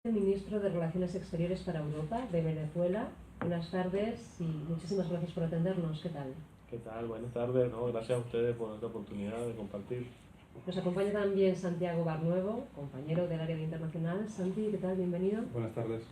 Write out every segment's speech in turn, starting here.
Ministro de Relaciones Exteriores para Europa de Venezuela. Buenas tardes y muchísimas gracias por atendernos. ¿Qué tal? ¿Qué tal? Buenas tardes. No, gracias a ustedes por esta oportunidad de compartir. Nos acompaña también Santiago Barnuevo, compañero del área de internacional. Santi, ¿qué tal? Bienvenido. Buenas tardes.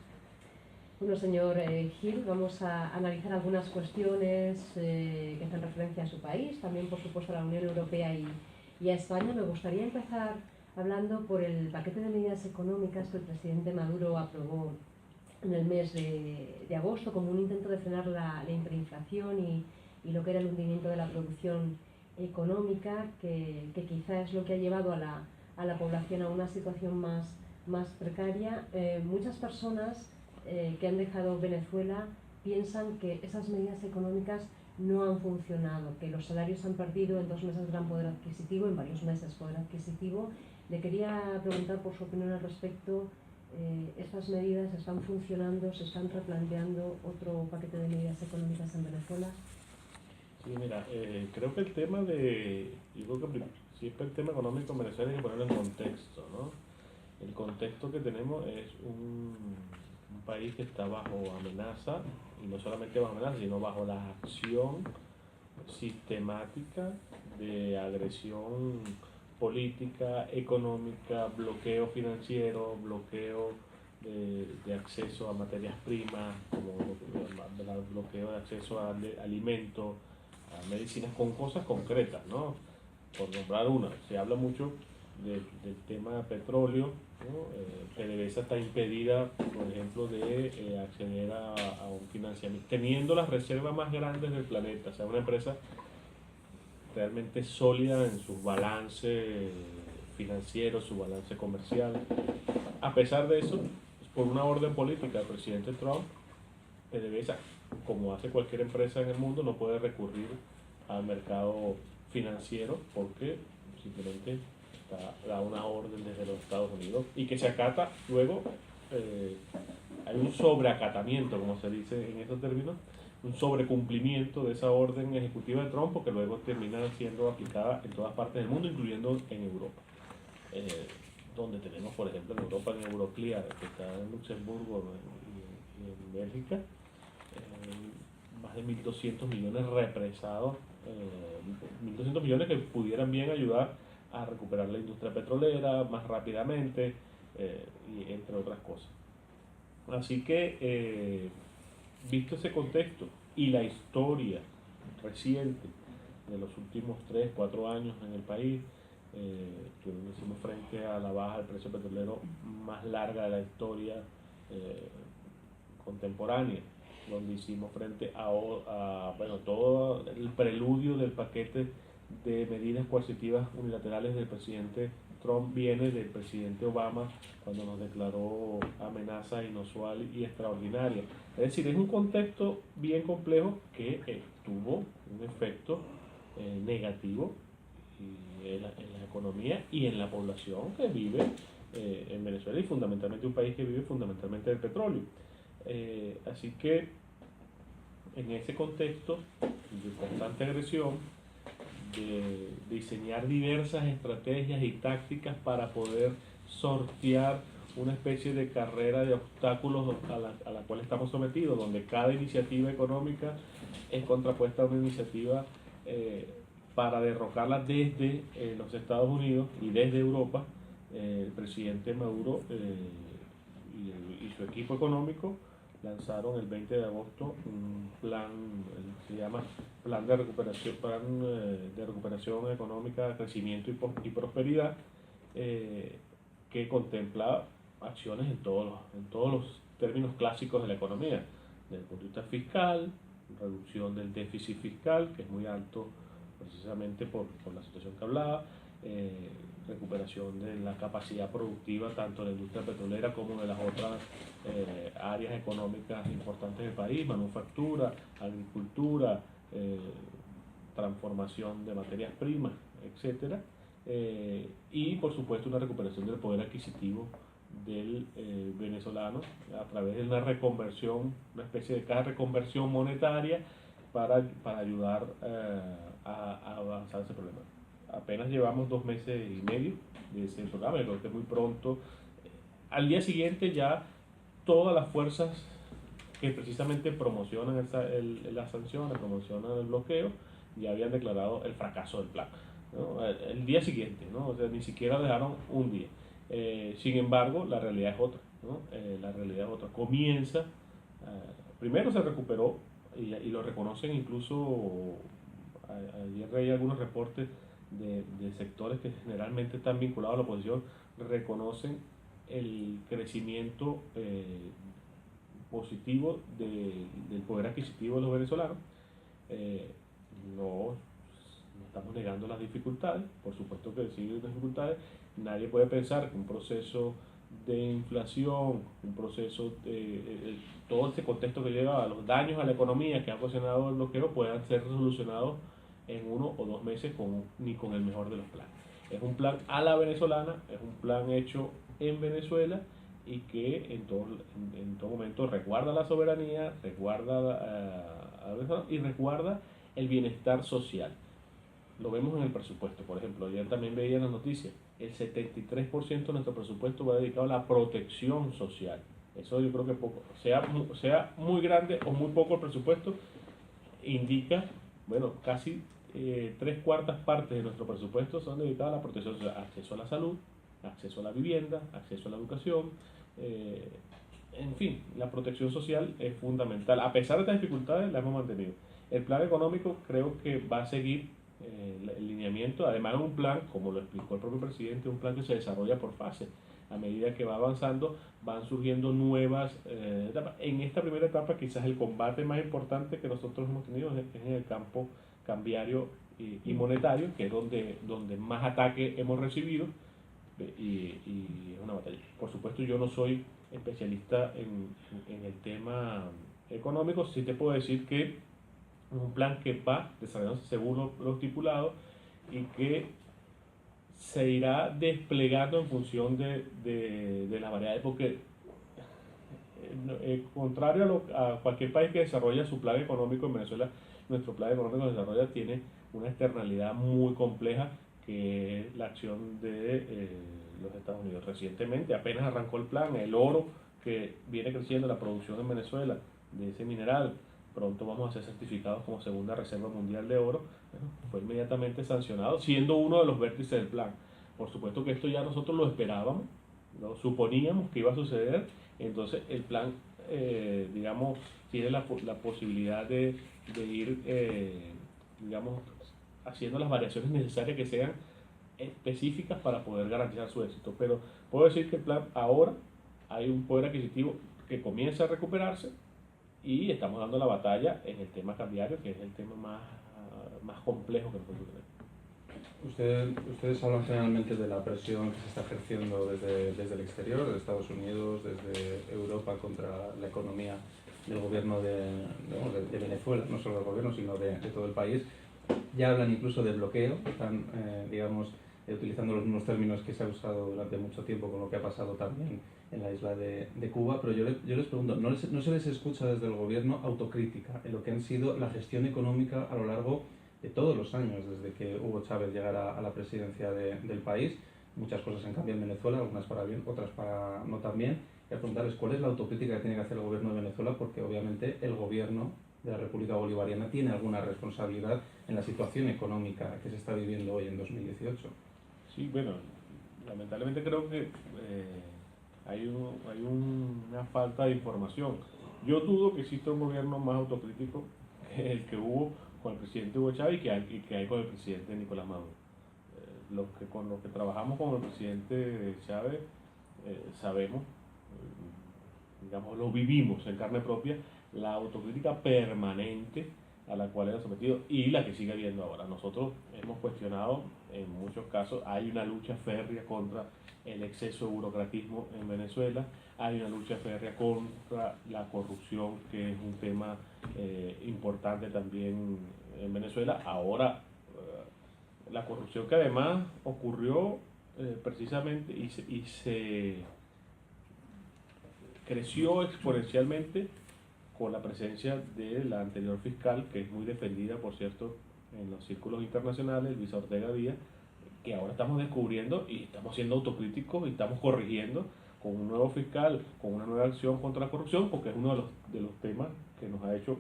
Bueno, señor Gil, vamos a analizar algunas cuestiones que hacen referencia a su país, también por supuesto a la Unión Europea y a España. Me gustaría empezar hablando por el paquete de medidas económicas que el presidente Maduro aprobó en el mes de agosto como un intento de frenar la hiperinflación y lo que era el hundimiento de la producción económica, que quizá es lo que ha llevado a la población a una situación más precaria. Muchas personas que han dejado Venezuela piensan que esas medidas económicas no han funcionado, que los salarios han perdido en 2 meses gran poder adquisitivo, en varios meses poder adquisitivo. Le quería preguntar por su opinión al respecto. ¿Estas medidas están funcionando? ¿Se están replanteando otro paquete de medidas económicas en Venezuela? Sí, mira, creo que yo creo que siempre el tema económico en Venezuela hay que ponerlo en contexto, ¿no? El contexto que tenemos es un país que está bajo amenaza, y no solamente bajo amenaza, sino bajo la acción sistemática de agresión política, económica, bloqueo financiero, bloqueo de acceso a materias primas, como el bloqueo de acceso a alimentos, a medicinas, con cosas concretas, ¿no? Por nombrar una, se habla mucho del tema petróleo, ¿no? PDVSA está impedida, por ejemplo, de acceder a un financiamiento, teniendo las reservas más grandes del planeta, o sea, una empresa realmente sólida en su balance financiero, su balance comercial. A pesar de eso, por una orden política del presidente Trump, PDVSA, como hace cualquier empresa en el mundo, no puede recurrir al mercado financiero porque simplemente da una orden desde los Estados Unidos y que se acata luego. Hay un sobreacatamiento, como se dice en estos términos, un sobrecumplimiento de esa orden ejecutiva de Trump, porque luego termina siendo aplicada en todas partes del mundo, incluyendo en Europa. Eh, Donde tenemos, por ejemplo, en Europa, en Euroclear, que está en Luxemburgo y en Bélgica, más de 1.200 millones represados, 1.200 millones que pudieran bien ayudar a recuperar la industria petrolera más rápidamente, y entre otras cosas. Así que, visto ese contexto y la historia reciente de los últimos 3, 4 años en el país, que hicimos frente a la baja del precio petrolero más larga de la historia contemporánea, donde hicimos frente bueno, todo el preludio del paquete de medidas coercitivas unilaterales del presidente Trump viene del presidente Obama cuando nos declaró amenaza inusual y extraordinaria. Es decir, es un contexto bien complejo que tuvo un efecto negativo en la economía y en la población que vive en Venezuela, y fundamentalmente un país que vive fundamentalmente del petróleo. Así que en ese contexto de constante agresión, de diseñar diversas estrategias y tácticas para poder sortear una especie de carrera de obstáculos a la cual estamos sometidos, donde cada iniciativa económica es contrapuesta a una iniciativa para derrocarla desde los Estados Unidos y desde Europa. El presidente Maduro y su equipo económico lanzaron el 20 de agosto un plan, se llama Plan de Recuperación Económica, Crecimiento y Prosperidad, que contempla acciones en todos los términos clásicos de la economía, desde el punto de vista fiscal, reducción del déficit fiscal, que es muy alto precisamente por la situación que hablaba, recuperación de la capacidad productiva tanto de la industria petrolera como de las otras áreas económicas importantes del país, manufactura, agricultura, transformación de materias primas, etcétera, y por supuesto una recuperación del poder adquisitivo del venezolano a través de una reconversión, una especie de cada reconversión monetaria para ayudar a avanzar ese problema. Apenas llevamos 2 meses y medio de ese programa, yo creo que muy pronto al día siguiente ya todas las fuerzas que precisamente promocionan las sanciones, promocionan el bloqueo, ya habían declarado el fracaso del plan, ¿no? El día siguiente, ¿no? O sea, ni siquiera dejaron un día. Sin embargo, la realidad es otra, ¿no? La realidad es otra. Comienza, primero se recuperó y lo reconocen incluso, ayer leí algunos reportes de sectores que generalmente están vinculados a la oposición, reconocen el crecimiento positivo del poder adquisitivo de los venezolanos. No, no estamos negando las dificultades, por supuesto que siguen dificultades. Nadie puede pensar que un proceso de inflación, un proceso de todo este contexto que lleva a los daños a la economía que ha ocasionado el bloqueo puedan ser solucionados en 1 o 2 meses ni con el mejor de los planes. Es un plan a la venezolana, es un plan hecho en Venezuela y que en todo momento resguarda la soberanía, resguarda a Venezuela y resguarda el bienestar social. Lo vemos en el presupuesto, por ejemplo, ayer también veía en las noticias, el 73% de nuestro presupuesto va dedicado a la protección social. Eso yo creo que poco, sea muy grande o muy poco el presupuesto, indica, bueno, casi 3/4 partes de nuestro presupuesto son dedicadas a la protección social, acceso a la salud, acceso a la vivienda, acceso a la educación, en fin, la protección social es fundamental. A pesar de estas dificultades, la hemos mantenido. El plan económico creo que va a seguir el lineamiento, además es un plan, como lo explicó el propio presidente, un plan que se desarrolla por fases. A medida que va avanzando, van surgiendo nuevas etapas. En esta primera etapa, quizás el combate más importante que nosotros hemos tenido es en el campo cambiario y monetario, que es donde más ataque hemos recibido, y es una batalla. Por supuesto, yo no soy especialista en el tema económico, sí te puedo decir que es un plan que va desarrollándose según lo estipulado y que se irá desplegando en función de las variedades, porque contrario a cualquier país que desarrolla su plan económico, en Venezuela nuestro plan económico de desarrollo tiene una externalidad muy compleja, que es la acción de los Estados Unidos. Recientemente apenas arrancó el plan, el oro que viene creciendo, la producción en Venezuela de ese mineral, pronto vamos a ser certificados como segunda reserva mundial de oro, bueno, fue inmediatamente sancionado, siendo uno de los vértices del plan. Por supuesto que esto ya nosotros lo esperábamos, lo suponíamos que iba a suceder, entonces el plan, digamos, tiene la posibilidad de ir, digamos, haciendo las variaciones necesarias que sean específicas para poder garantizar su éxito. Pero puedo decir que el plan ahora hay un poder adquisitivo que comienza a recuperarse y estamos dando la batalla en el tema cambiario, que es el tema más complejo que nosotros tenemos. Ustedes hablan generalmente de la presión que se está ejerciendo desde el exterior, desde Estados Unidos, desde Europa, contra la economía del gobierno de Venezuela, no solo del gobierno, sino de todo el país. Ya hablan incluso de bloqueo, están, digamos, utilizando los mismos términos que se ha usado durante mucho tiempo con lo que ha pasado también en la isla de Cuba, pero yo les pregunto, ¿no se les escucha desde el gobierno autocrítica en lo que han sido la gestión económica a lo largo de todos los años, desde que Hugo Chávez llegara a la presidencia del país? Muchas cosas han cambiado en Venezuela, algunas para bien, otras para no tan bien. Y a preguntarles cuál es la autocrítica que tiene que hacer el gobierno de Venezuela, porque obviamente el gobierno de la República Bolivariana tiene alguna responsabilidad en la situación económica que se está viviendo hoy en 2018. Sí, bueno, lamentablemente creo que hay una falta de información. Yo dudo que exista un gobierno más autocrítico que el que hubo con el presidente Hugo Chávez y que hay con el presidente Nicolás Maduro. Con los que trabajamos con el presidente Chávez sabemos, digamos, lo vivimos en carne propia, la autocrítica permanente a la cual era sometido y la que sigue habiendo ahora. Nosotros hemos cuestionado, en muchos casos, hay una lucha férrea contra el exceso de burocratismo en Venezuela, hay una lucha férrea contra la corrupción, que es un tema importante también en Venezuela. Ahora, la corrupción que además ocurrió precisamente y se creció exponencialmente con la presencia de la anterior fiscal, que es muy defendida, por cierto, en los círculos internacionales, Luisa Ortega Díaz, que ahora estamos descubriendo y estamos siendo autocríticos y estamos corrigiendo, con un nuevo fiscal, con una nueva acción contra la corrupción, porque es uno de los temas que nos ha hecho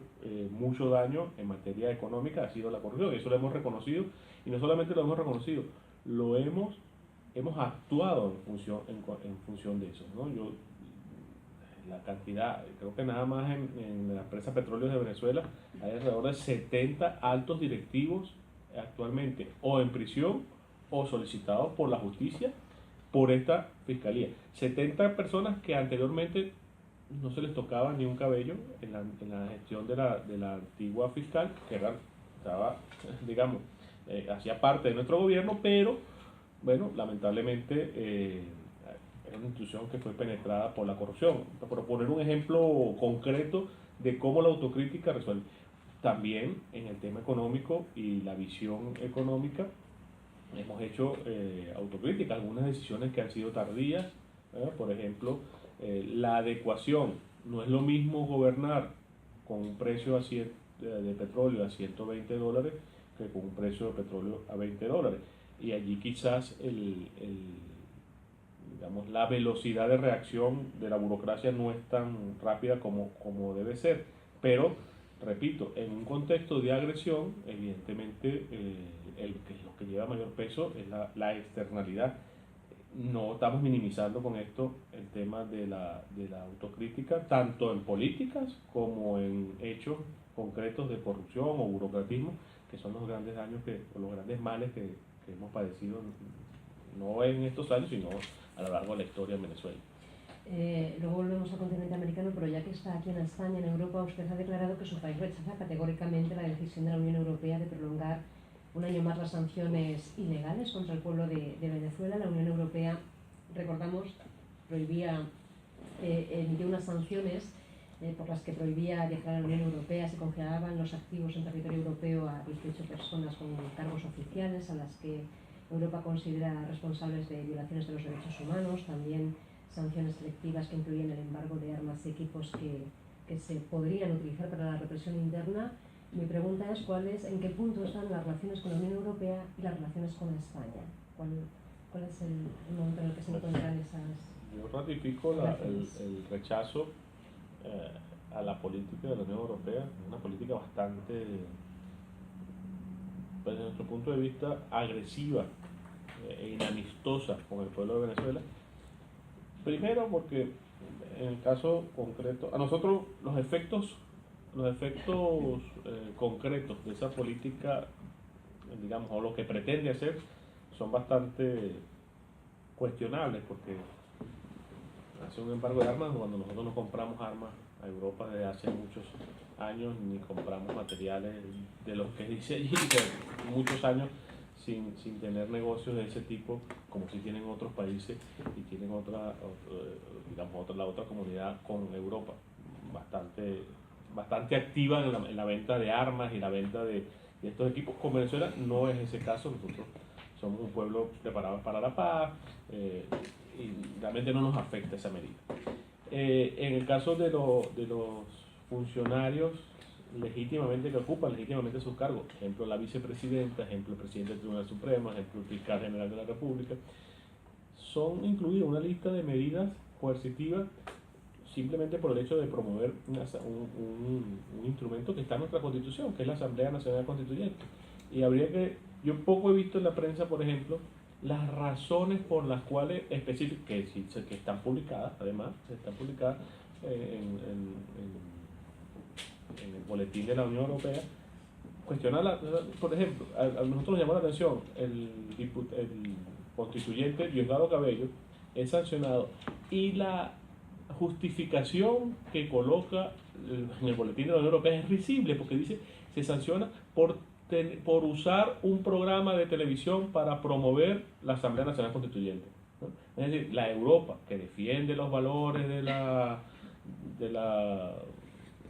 mucho daño en materia económica, ha sido la corrupción. Eso lo hemos reconocido, y no solamente lo hemos reconocido, hemos actuado en función de eso, ¿no? La cantidad, creo que nada más en la empresa Petróleos de Venezuela hay alrededor de 70 altos directivos actualmente o en prisión o solicitados por la justicia por esta fiscalía. 70 personas que anteriormente no se les tocaba ni un cabello en la gestión de la antigua fiscal, que estaba, digamos, hacía parte de nuestro gobierno, pero bueno, lamentablemente era una institución que fue penetrada por la corrupción. Por poner un ejemplo concreto de cómo la autocrítica resuelve. También en el tema económico y la visión económica hemos hecho autocrítica, algunas decisiones que han sido tardías, por ejemplo, la adecuación. No es lo mismo gobernar con un precio de petróleo a $120 que con un precio de petróleo a $20. Y allí quizás digamos, la velocidad de reacción de la burocracia no es tan rápida como debe ser. Pero, repito, en un contexto de agresión, evidentemente lo que lleva mayor peso es la externalidad. No estamos minimizando con esto el tema de la autocrítica, tanto en políticas como en hechos concretos de corrupción o burocratismo, que son los grandes daños o los grandes males que hemos padecido, no en estos años, sino a lo largo de la historia en Venezuela. Luego volvemos al continente americano, pero ya que está aquí en España, en Europa, usted ha declarado que su país rechaza categóricamente la decisión de la Unión Europea de prolongar un año más las sanciones ilegales contra el pueblo de Venezuela. La Unión Europea, recordamos, emitió unas sanciones por las que prohibía viajar a la Unión Europea, se congelaban los activos en territorio europeo a 18 personas con cargos oficiales a las que Europa considera responsables de violaciones de los derechos humanos, también sanciones selectivas que incluyen el embargo de armas y equipos que se podrían utilizar para la represión interna. Mi pregunta es en qué punto están las relaciones con la Unión Europea y las relaciones con España. ¿Cuál es el momento en el que se encuentran esas? Yo ratifico el rechazo a la política de la Unión Europea, una política bastante, desde nuestro punto de vista, agresiva e inamistosa con el pueblo de Venezuela. Primero porque en el caso concreto, a nosotros los efectos concretos de esa política, digamos, o lo que pretende hacer, son bastante cuestionables, porque hace un embargo de armas cuando nosotros no compramos armas a Europa desde hace muchos años, ni compramos materiales de los que dice allí, muchos años sin tener negocios de ese tipo, como si tienen otros países y tienen la otra comunidad con Europa, bastante activa en la venta de armas y la venta de estos equipos. Con Venezuela no es ese caso. Nosotros somos un pueblo preparado para la paz y realmente no nos afecta esa medida. En el caso de los funcionarios legítimamente que ocupan legítimamente sus cargos, ejemplo la vicepresidenta, ejemplo el presidente del Tribunal Supremo, ejemplo el fiscal general de la República, son incluidas en una lista de medidas coercitivas simplemente por el hecho de promover un instrumento que está en nuestra Constitución, que es la Asamblea Nacional Constituyente. Y yo poco he visto en la prensa, por ejemplo, las razones por las cuales específicas, que están publicadas, además, están publicadas en el boletín de la Unión Europea, cuestionar, por ejemplo, a nosotros nos llamó la atención el constituyente Diosdado Cabello es sancionado y la justificación que coloca en el boletín de la Unión Europea es risible, porque dice se sanciona por usar un programa de televisión para promover la Asamblea Nacional Constituyente, ¿no? Es decir, la Europa que defiende los valores de la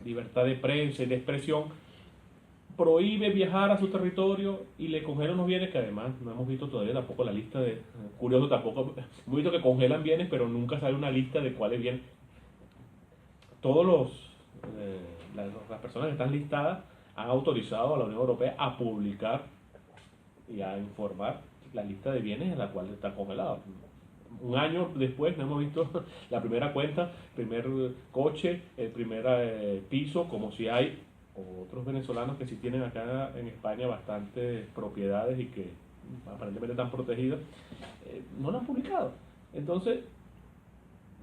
libertad de prensa y de expresión, prohíbe viajar a su territorio y le congela unos bienes que además no hemos visto todavía tampoco la lista de, curioso tampoco, hemos visto que congelan bienes pero nunca sale una lista de cuáles bienes. Todos las personas que están listadas han autorizado a la Unión Europea a publicar y a informar la lista de bienes en la cual está congelado. un año después no hemos visto la primera cuenta, primer coche, el primer piso, como si hay otros venezolanos que sí tienen acá en España bastantes propiedades y que aparentemente están protegidas, no lo han publicado. Entonces,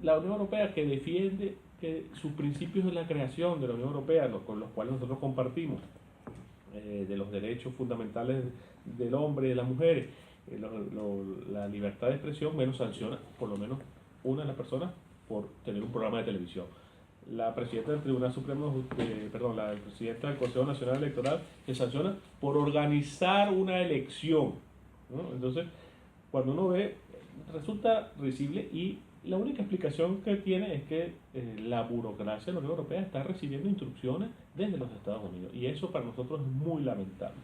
la Unión Europea, que defiende que sus principios de la creación de la Unión Europea, con los cuales nosotros compartimos, de los derechos fundamentales del hombre y de las mujeres, la libertad de expresión, menos sanciona por lo menos una de las personas por tener un programa de televisión. La presidenta del Tribunal Supremo, la presidenta del Consejo Nacional Electoral, se sanciona por organizar una elección, ¿no? Entonces, cuando uno ve, resulta risible, y la única explicación que tiene es que la burocracia de la Unión Europea está recibiendo instrucciones desde los Estados Unidos, y eso para nosotros es muy lamentable.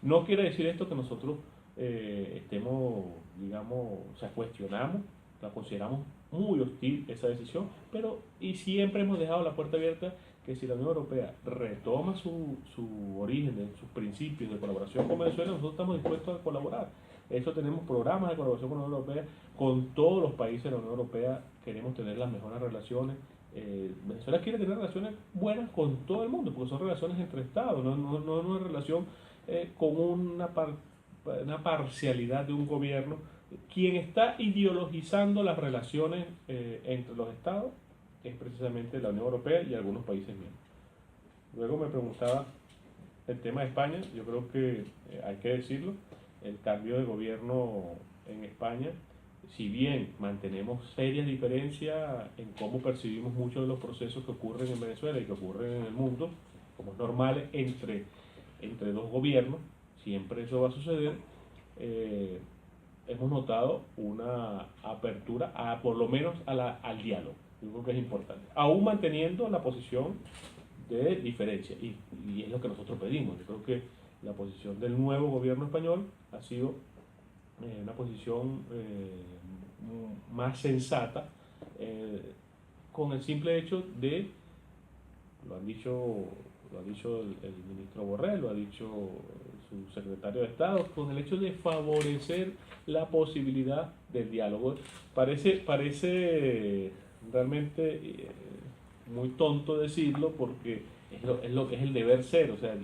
No quiere decir esto que nosotros estemos, digamos, o sea, cuestionamos, la consideramos muy hostil esa decisión, pero y siempre hemos dejado la puerta abierta que si la Unión Europea retoma su origen, sus principios de colaboración con Venezuela, nosotros estamos dispuestos a colaborar. Eso, tenemos programas de colaboración con la Unión Europea, con todos los países de la Unión Europea queremos tener las mejores relaciones. Venezuela quiere tener relaciones buenas con todo el mundo, porque son relaciones entre Estados, no una relación con una parcialidad de un gobierno. Quien está ideologizando las relaciones entre los Estados es precisamente la Unión Europea y algunos países miembros. Luego me preguntaba el tema de España. Yo creo que hay que decirlo, el cambio de gobierno en España, si bien mantenemos serias diferencias en cómo percibimos muchos de los procesos que ocurren en Venezuela y que ocurren en el mundo, como es normal entre dos gobiernos, siempre eso va a suceder, hemos notado una apertura, por lo menos al diálogo. Yo creo que es importante, aún manteniendo la posición de diferencia, y es lo que nosotros pedimos. Yo creo que la posición del nuevo gobierno español ha sido una posición más sensata, con el simple hecho de, lo ha dicho el ministro Borrell, lo ha dicho su secretario de Estado, con el hecho de favorecer la posibilidad del diálogo. Parece realmente muy tonto decirlo, porque es lo que es el deber ser, o sea,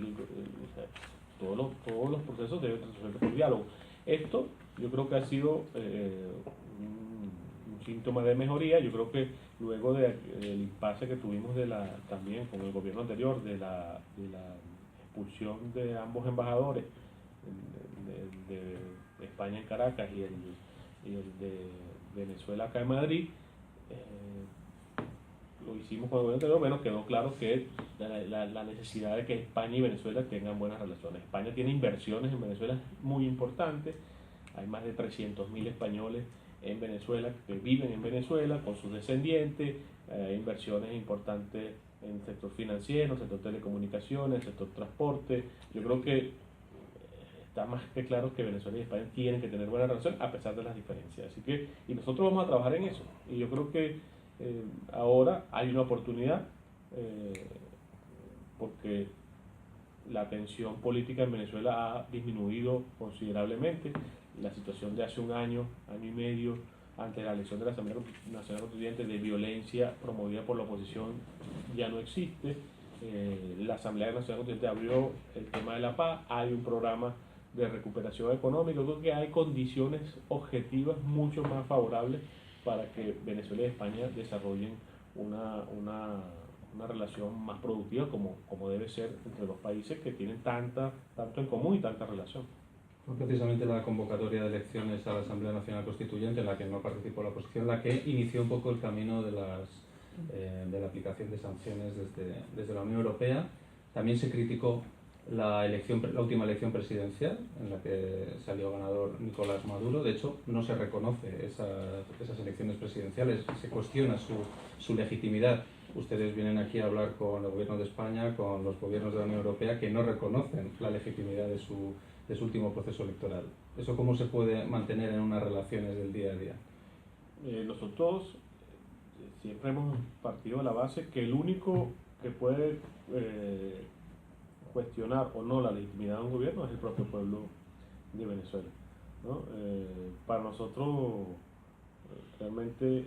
todos los procesos deben resolverse por diálogo. Esto yo creo que ha sido un síntoma de mejoría. Yo creo que luego del impasse que tuvimos también con el gobierno anterior, de la expulsión de ambos embajadores, de España en Caracas y el de Venezuela acá en Madrid, lo hicimos con el gobierno anterior. Bueno, quedó claro que la necesidad de que España y Venezuela tengan buenas relaciones. España tiene inversiones en Venezuela muy importantes. Hay más de 300.000 españoles en Venezuela que viven en Venezuela con sus descendientes. Hay inversiones importantes en el sector financiero, el sector telecomunicaciones, el sector transporte. Yo creo que está más que claro que Venezuela y España tienen que tener buena relación a pesar de las diferencias. Así que, y nosotros vamos a trabajar en eso. Y yo creo que ahora hay una oportunidad, porque la tensión política en Venezuela ha disminuido considerablemente. La situación de hace un año y medio, ante la elección de la Asamblea Nacional Constituyente, de violencia promovida por la oposición, ya no existe. La Asamblea Nacional Constituyente abrió el tema de la paz, hay un programa de recuperación económica. Creo que hay condiciones objetivas mucho más favorables para que Venezuela y España desarrollen una relación más productiva, como debe ser entre los países que tienen tanto en común y tanta relación. Fue precisamente la convocatoria de elecciones a la Asamblea Nacional Constituyente, en la que no participó la oposición, la que inició un poco el camino de la aplicación de sanciones desde la Unión Europea. También se criticó la última elección presidencial, en la que salió ganador Nicolás Maduro. De hecho, no se reconoce esas elecciones presidenciales, se cuestiona su legitimidad. Ustedes vienen aquí a hablar con el gobierno de España, con los gobiernos de la Unión Europea, que no reconocen la legitimidad de su último proceso electoral. ¿Eso cómo se puede mantener en unas relaciones del día a día? Nosotros siempre hemos partido de la base que el único que puede cuestionar o no la legitimidad de un gobierno es el propio pueblo de Venezuela, ¿no? Para nosotros Realmente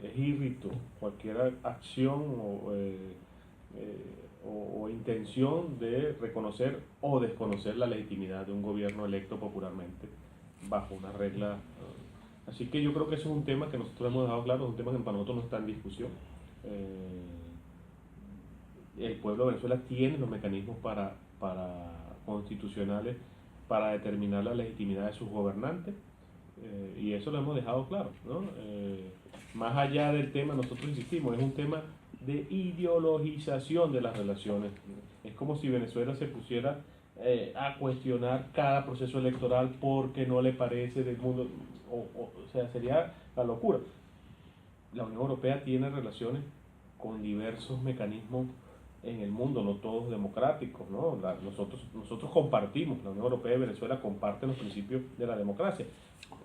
es irrito cualquier acción o intención de reconocer o desconocer la legitimidad de un gobierno electo popularmente bajo una regla. Así que yo creo que eso es un tema que nosotros hemos dejado claro, es un tema que para nosotros no está en discusión. El pueblo de Venezuela tiene los mecanismos constitucionales para determinar la legitimidad de sus gobernantes, y eso lo hemos dejado claro, ¿no? Más allá del tema, nosotros insistimos, es un tema de ideologización de las relaciones. Es como si Venezuela se pusiera a cuestionar cada proceso electoral porque no le parece del mundo, o sea, sería la locura. La Unión Europea tiene relaciones con diversos mecanismos en el mundo, no todos democráticos, ¿no? Nosotros compartimos, la Unión Europea y Venezuela comparten los principios de la democracia,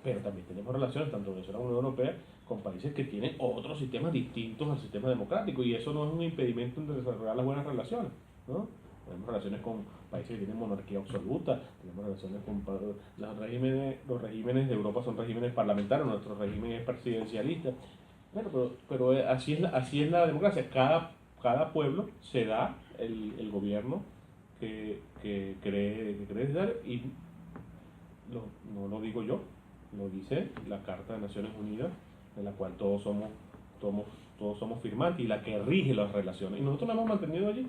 pero también tenemos relaciones, tanto Venezuela como la Unión Europea, con países que tienen otros sistemas distintos al sistema democrático, y eso no es un impedimento en desarrollar las buenas relaciones, ¿no? Tenemos relaciones con países que tienen monarquía absoluta, tenemos relaciones con los regímenes de Europa son regímenes parlamentarios, nuestro régimen es presidencialista. Bueno, pero así es la democracia. Cada pueblo se da el gobierno que cree dar, y no lo digo yo, lo dice la Carta de Naciones Unidas, en la cual todos somos firmantes, y la que rige las relaciones. Y nosotros la hemos mantenido allí.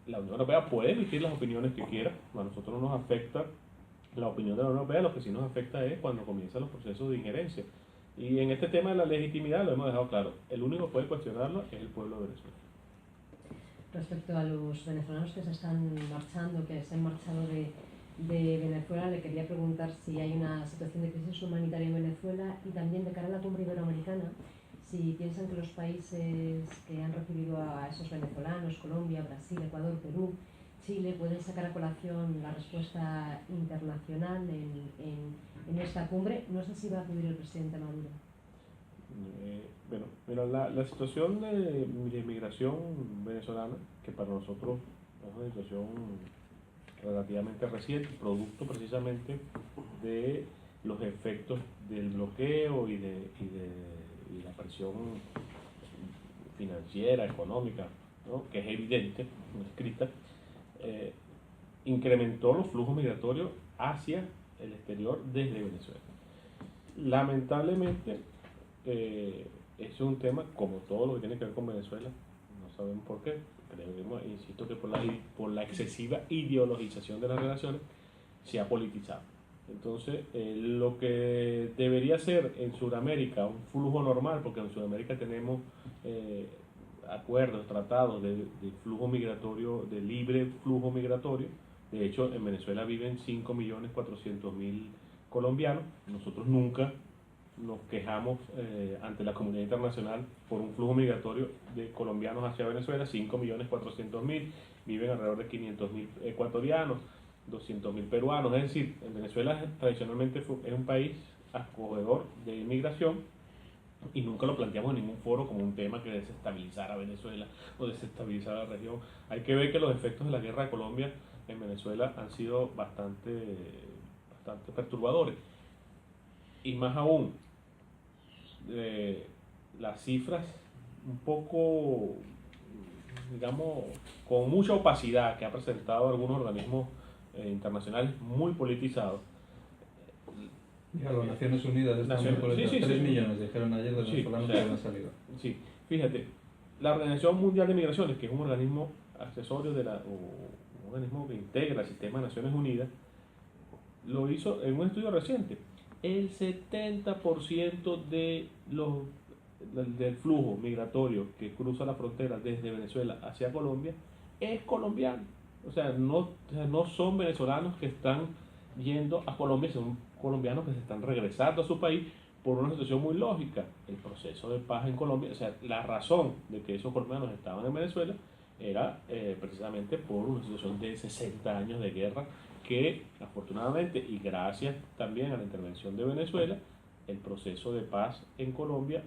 La Unión Europea puede emitir las opiniones que quiera, a nosotros no nos afecta la opinión de la Unión Europea, lo que sí nos afecta es cuando comienzan los procesos de injerencia. Y en este tema de la legitimidad lo hemos dejado claro, el único que puede cuestionarlo es el pueblo de Venezuela. Respecto a los venezolanos que se están marchando, que se han marchado de Venezuela, le quería preguntar si hay una situación de crisis humanitaria en Venezuela, y también de cara a la cumbre iberoamericana, si piensan que los países que han recibido a esos venezolanos, Colombia, Brasil, Ecuador, Perú, Chile, pueden sacar a colación la respuesta internacional en esta cumbre. No sé si va a acudir el presidente Maduro. Bueno, mira, la situación de migración venezolana, que para nosotros es una situación relativamente reciente, producto precisamente de los efectos del bloqueo y la presión financiera, económica, ¿no? Que es evidente, no escrita, incrementó los flujos migratorios hacia el exterior desde Venezuela. Lamentablemente, es un tema, como todo lo que tiene que ver con Venezuela, no sabemos por qué, creemos, insisto, que por la excesiva ideologización de las relaciones se ha politizado. Entonces, lo que debería ser en Sudamérica un flujo normal, porque en Sudamérica tenemos acuerdos, tratados de flujo migratorio, de libre flujo migratorio. De hecho, en Venezuela viven 5.400.000 colombianos. Nosotros nunca nos quejamos ante la comunidad internacional por un flujo migratorio de colombianos hacia Venezuela. 5.400.000, viven alrededor de 500.000 ecuatorianos, 200.000 peruanos. Es decir, en Venezuela tradicionalmente es un país acogedor de inmigración, y nunca lo planteamos en ningún foro como un tema que desestabilizara a Venezuela o desestabilizara la región. Hay que ver que los efectos de la guerra de Colombia en Venezuela han sido bastante perturbadores, y más aún las cifras un poco, digamos, con mucha opacidad que ha presentado algunos organismos internacionales muy politizados. Ya, las Naciones Unidas están muy politizadas. 3 millones dijeron ayer de venezolanos que habían salido. Sí, fíjate, la Organización Mundial de Migraciones, que es un organismo accesorio un organismo que integra el sistema de Naciones Unidas, lo hizo en un estudio reciente. El 70% del flujo migratorio que cruza la frontera desde Venezuela hacia Colombia es colombiano. O sea, no son venezolanos que están yendo a Colombia, son colombianos que se están regresando a su país por una situación muy lógica, el proceso de paz en Colombia. O sea, la razón de que esos colombianos estaban en Venezuela era precisamente por una situación de 60 años de guerra, que afortunadamente y gracias también a la intervención de Venezuela, el proceso de paz en Colombia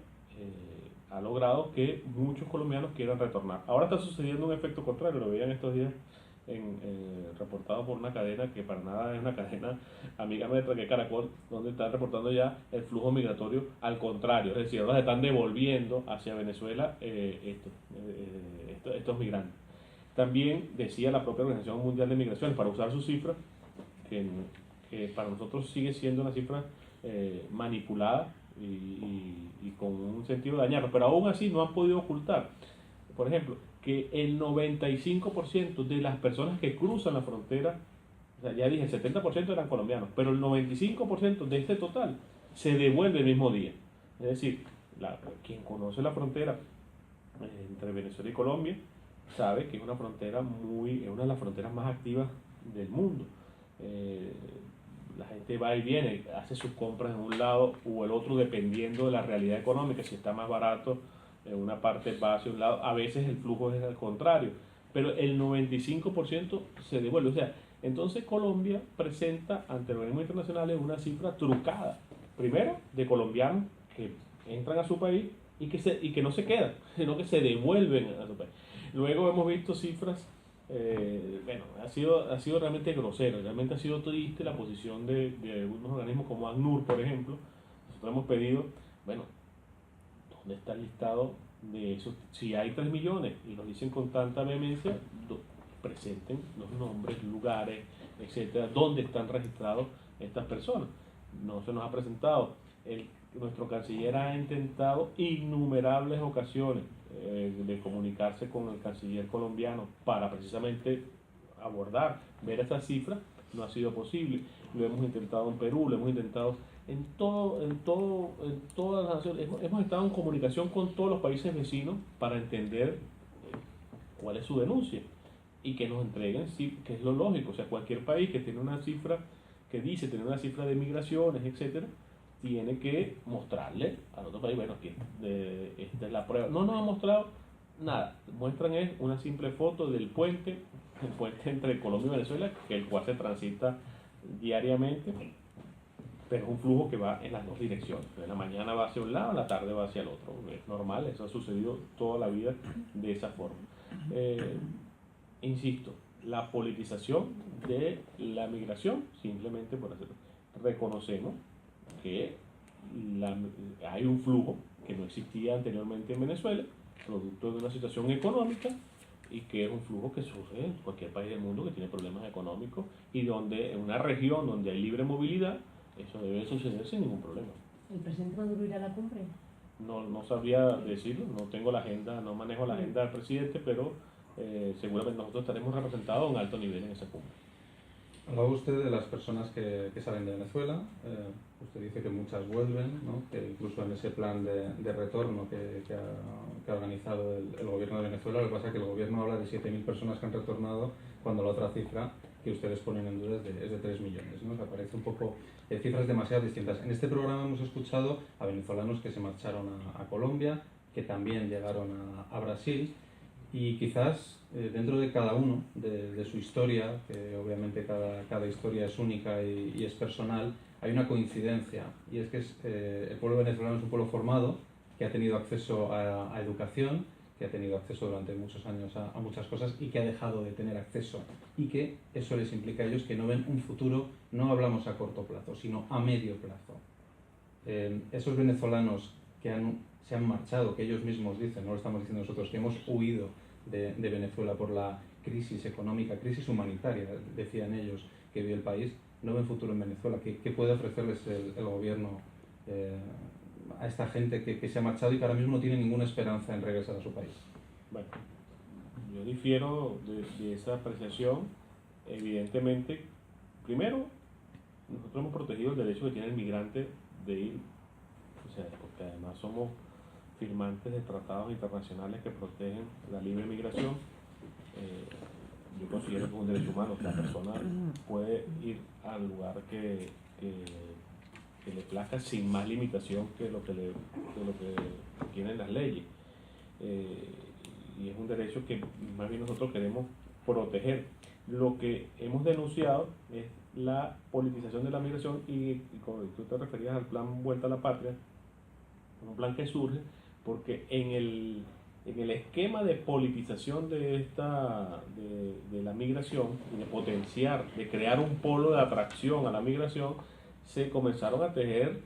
ha logrado que muchos colombianos quieran retornar. Ahora está sucediendo un efecto contrario, lo veían estos días reportado por una cadena que para nada es una cadena amiga nuestra, que es Caracol, donde están reportando ya el flujo migratorio al contrario, es decir, ahora se están devolviendo hacia Venezuela estos migrantes. También decía la propia Organización Mundial de Migraciones, para usar sus cifras, que para nosotros sigue siendo una cifra manipulada y con un sentido de dañarnos, pero aún así no han podido ocultar, por ejemplo, que el 95% de las personas que cruzan la frontera, o sea, ya dije, el 70% eran colombianos, pero el 95% de este total se devuelve el mismo día. Es decir, quien conoce la frontera entre Venezuela y Colombia sabe que es una de las fronteras más activas del mundo. La gente va y viene, hace sus compras en un lado o el otro dependiendo de la realidad económica, si está más barato en una parte va hacia un lado, a veces el flujo es al contrario, pero el 95% se devuelve. O sea, entonces Colombia presenta ante organismos internacionales una cifra trucada, primero de colombianos que entran a su país y que no se quedan, sino que se devuelven a su país. Luego hemos visto cifras, bueno, ha sido realmente grosero, realmente ha sido triste la posición de algunos organismos como ACNUR, por ejemplo. Nosotros hemos pedido, bueno, ¿dónde está el listado de esos? Si hay 3 millones y lo dicen con tanta vehemencia, presenten los nombres, lugares, etcétera, dónde están registrados estas personas. No se nos ha presentado. Nuestro canciller ha intentado innumerables ocasiones de comunicarse con el canciller colombiano para precisamente ver estas cifras. No ha sido posible. Lo hemos intentado en Perú, lo hemos intentado en todas las naciones. Hemos estado en comunicación con todos los países vecinos para entender cuál es su denuncia y que nos entreguen, sí, que es lo lógico. O sea, cualquier país que tiene una cifra, que dice tener una cifra de migraciones, etcétera, tiene que mostrarle al otro país, bueno, que esta es la prueba. No nos ha mostrado nada. Muestran es una simple foto del puente, el puente entre Colombia y Venezuela, que el cual se transita diariamente, pero es un flujo que va en las dos direcciones. En la mañana va hacia un lado, en la tarde va hacia el otro. Es normal, eso ha sucedido toda la vida de esa forma. Insisto, la politización de la migración, simplemente por hacerlo. Reconocemos que hay un flujo que no existía anteriormente en Venezuela, producto de una situación económica, y que es un flujo que surge en cualquier país del mundo que tiene problemas económicos y donde en una región donde hay libre movilidad, eso debe suceder sin ningún problema. ¿El presidente Maduro irá a la cumbre? No sabría decirlo, no tengo la agenda, no manejo la agenda del presidente, pero seguramente nosotros estaremos representados en alto nivel en esa cumbre. Hablaba usted de las personas que salen de Venezuela. Usted dice que muchas vuelven, ¿no? Que incluso en ese plan de retorno que ha organizado el gobierno de Venezuela, lo que pasa es que el gobierno habla de 7.000 personas que han retornado, cuando la otra cifra que ustedes ponen en duda es de 3 millones, ¿no? O sea, parece un poco cifras demasiado distintas. En este programa hemos escuchado a venezolanos que se marcharon a Colombia, que también llegaron a Brasil, y quizás dentro de cada uno, de su historia, que obviamente cada historia es única y es personal, hay una coincidencia, y es que el pueblo venezolano es un pueblo formado, que ha tenido acceso a educación, que ha tenido acceso durante muchos años a muchas cosas y que ha dejado de tener acceso, y que eso les implica a ellos que no ven un futuro, no hablamos a corto plazo, sino a medio plazo. Esos venezolanos que se han marchado, que ellos mismos dicen, no lo estamos diciendo nosotros, que hemos huido de Venezuela por la crisis económica, crisis humanitaria, decían ellos, que vive el país, no ven futuro en Venezuela. ¿Qué puede ofrecerles el gobierno a esta gente que se ha marchado y que ahora mismo no tiene ninguna esperanza en regresar a su país? Bueno, yo difiero de esa apreciación. Evidentemente, primero, nosotros hemos protegido el derecho que tiene el migrante de ir, o sea, porque además somos firmantes de tratados internacionales que protegen la libre migración. Yo considero que es un derecho humano, que la persona puede ir al lugar que le plazca sin más limitación que lo que tienen las leyes. Y es un derecho que más bien nosotros queremos proteger. Lo que hemos denunciado es la politización de la migración y como tú te referías al plan Vuelta a la Patria, un plan que surge porque en en el esquema de politización de la migración y de potenciar, de crear un polo de atracción a la migración, se comenzaron a tejer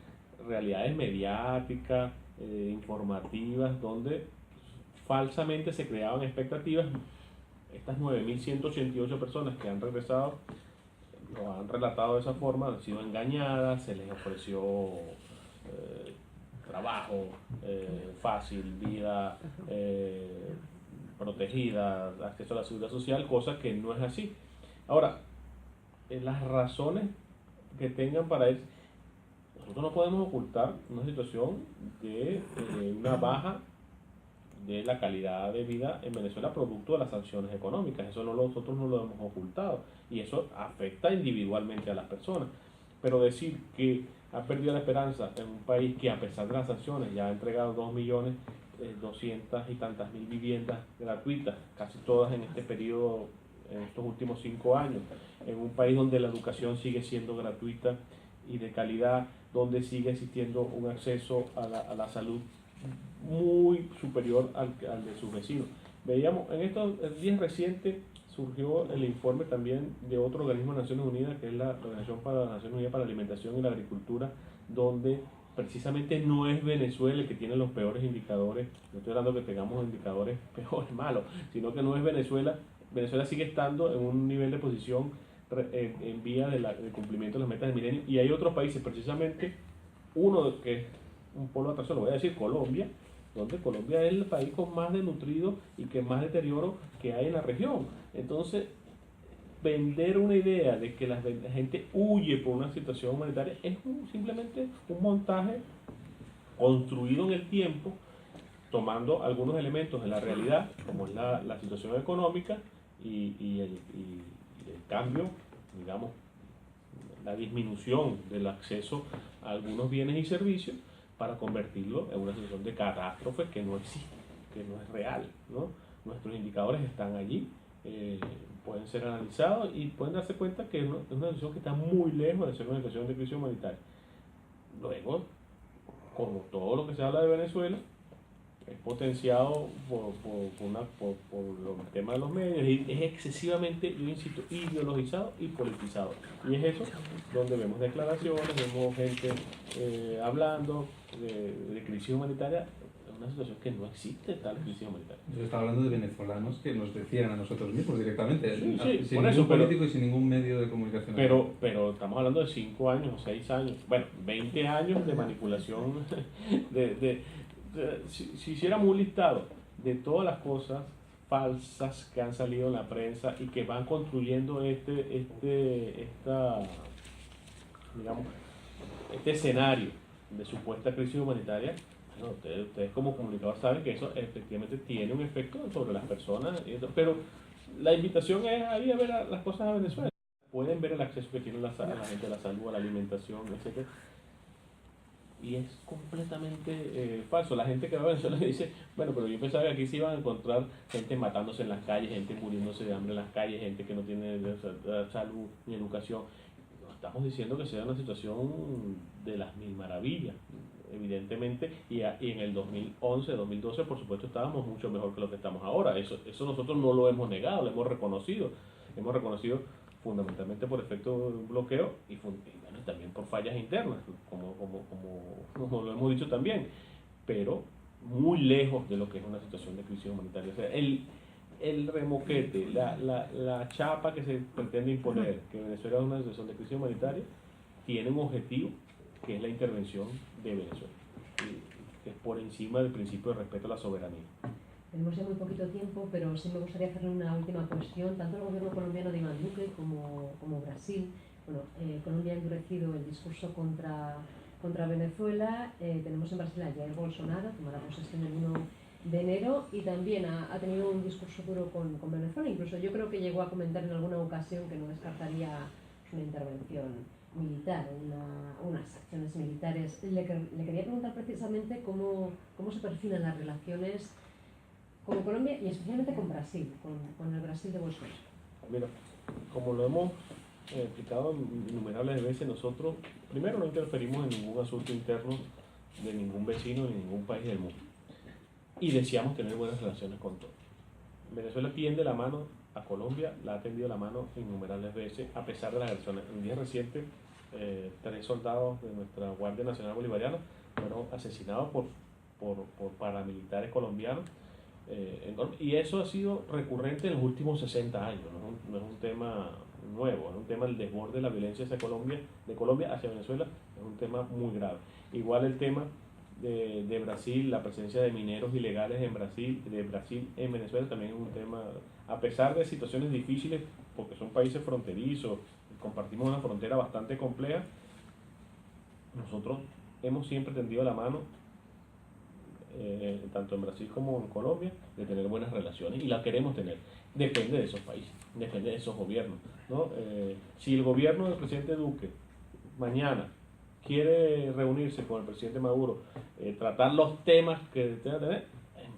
realidades mediáticas, informativas, donde falsamente se creaban expectativas. Estas 9.188 personas que han regresado lo han relatado de esa forma, han sido engañadas, se les ofreció trabajo fácil, vida protegida, acceso a la seguridad social, cosa que no es así. Ahora, las razones que tengan para eso, nosotros no podemos ocultar una situación de una baja de la calidad de vida en Venezuela producto de las sanciones económicas. Eso nosotros no lo hemos ocultado y eso afecta individualmente a las personas. Pero decir que ha perdido la esperanza en un país que a pesar de las sanciones ya ha entregado 2.200.000 y tantas viviendas gratuitas, casi todas en este periodo, en estos últimos 5 años, en un país donde la educación sigue siendo gratuita y de calidad, donde sigue existiendo un acceso a la salud muy superior al de sus vecinos. Veíamos, en estos días recientes surgió el informe también de otro organismo de Naciones Unidas, que es la Organización para las Naciones Unidas para la Alimentación y la Agricultura, donde precisamente no es Venezuela el que tiene los peores indicadores. No estoy hablando que tengamos indicadores peores, malos, sino que no es Venezuela. Venezuela sigue estando en un nivel de posición en vía de cumplimiento de las metas del milenio, y hay otros países, precisamente uno que es un polo de atracción, lo voy a decir, Colombia, donde Colombia es el país con más desnutrido y que más deterioro que hay en la región. Entonces, vender una idea de que la gente huye por una situación humanitaria es simplemente un montaje construido en el tiempo, tomando algunos elementos de la realidad, como es la situación económica y el cambio, digamos, la disminución del acceso a algunos bienes y servicios, para convertirlo en una situación de catástrofe que no existe, que no es real, ¿no? Nuestros indicadores están allí, pueden ser analizados y pueden darse cuenta que es una situación que está muy lejos de ser una situación de crisis humanitaria. Luego, como todo lo que se habla de Venezuela, es potenciado por el tema de los medios y es excesivamente, yo insisto, ideologizado y politizado. Y es eso donde vemos declaraciones, vemos gente hablando de crisis humanitaria, una situación que no existe tal crisis humanitaria. Yo estaba hablando de venezolanos que nos decían a nosotros mismos directamente, sí, sin ningún eso, político y sin ningún medio de comunicación. Pero estamos hablando de 5 años o 6 años, bueno, 20 años de manipulación si hiciéramos un listado de todas las cosas falsas que han salido en la prensa y que van construyendo este escenario de supuesta crisis humanitaria, bueno, ustedes como comunicadores saben que eso efectivamente tiene un efecto sobre las personas, pero la invitación es ahí a ver las cosas a Venezuela. Pueden ver el acceso que tiene la gente a la salud, a la alimentación, etc. Y es completamente falso. La gente que va a Venezuela dice, bueno, pero yo pensaba que aquí se iban a encontrar gente matándose en las calles, gente muriéndose de hambre en las calles, gente que no tiene salud ni educación. No estamos diciendo que sea una situación de las mil maravillas, evidentemente, y en el 2011, 2012, por supuesto, estábamos mucho mejor que lo que estamos ahora. Eso nosotros no lo hemos negado, lo hemos reconocido. Hemos reconocido fundamentalmente por efecto de un bloqueo y bueno, también por fallas internas, como lo hemos dicho también, pero muy lejos de lo que es una situación de crisis humanitaria. O sea, el remoquete, la chapa que se pretende imponer, que Venezuela es una situación de crisis humanitaria, tiene un objetivo, que es la intervención de Venezuela, que es por encima del principio de respeto a la soberanía. Tenemos ya muy poquito tiempo, pero sí me gustaría hacerle una última cuestión. Tanto el gobierno colombiano de Iván Duque como Brasil, bueno, Colombia ha endurecido el discurso contra Venezuela. Tenemos en Brasil a Jair Bolsonaro, tomará posesión el 1 de enero, y también ha tenido un discurso duro con Venezuela. Incluso yo creo que llegó a comentar en alguna ocasión que no descartaría una intervención militar, unas acciones militares. Le quería preguntar precisamente cómo se perfilan las relaciones con Colombia y especialmente con Brasil, con el Brasil de Bolsonaro. Mira, como lo hemos explicado innumerables veces, nosotros primero no interferimos en ningún asunto interno de ningún vecino ni ningún país del mundo. y deseamos tener buenas relaciones con todos. Venezuela tiende la mano a Colombia, la ha tendido la mano innumerables veces, a pesar de las agresiones. En día reciente, 3 soldados de nuestra Guardia Nacional Bolivariana fueron asesinados por paramilitares colombianos, y eso ha sido recurrente en los últimos 60 años, no es un tema nuevo, es un tema del desborde de la violencia hacia Colombia, de Colombia hacia Venezuela, es un tema muy grave. Igual el tema de Brasil, la presencia de mineros ilegales en Brasil, de Brasil en Venezuela también es un tema, a pesar de situaciones difíciles, porque son países fronterizos, compartimos una frontera bastante compleja, nosotros hemos siempre tendido la mano, tanto en Brasil como en Colombia, de tener buenas relaciones, y la queremos tener. Depende de esos países, depende de esos gobiernos, ¿no? Si el gobierno del presidente Duque mañana quiere reunirse con el presidente Maduro, tratar los temas que tenga que tener,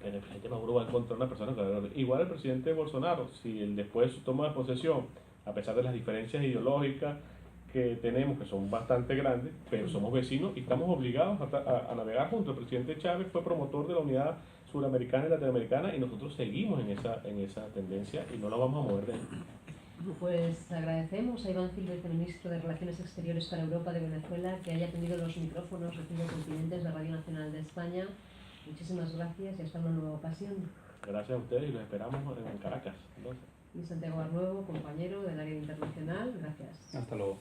el presidente Maduro va a encontrar una persona que igual el presidente Bolsonaro, si él después toma posesión, a pesar de las diferencias ideológicas que tenemos, que son bastante grandes, pero somos vecinos y estamos obligados a navegar juntos. El presidente Chávez fue promotor de la unidad suramericana y latinoamericana, y nosotros seguimos en esa tendencia y no la vamos a mover de ahí. Pues agradecemos a Iván Gil, viceministro de Relaciones Exteriores para Europa de Venezuela, que haya tenido los micrófonos de 5 continentes de Radio Nacional de España. Muchísimas gracias y hasta una nueva ocasión. Gracias a ustedes y los esperamos en Caracas. Entonces. Y Santiago Barnuevo, compañero del área internacional, gracias. Hasta luego.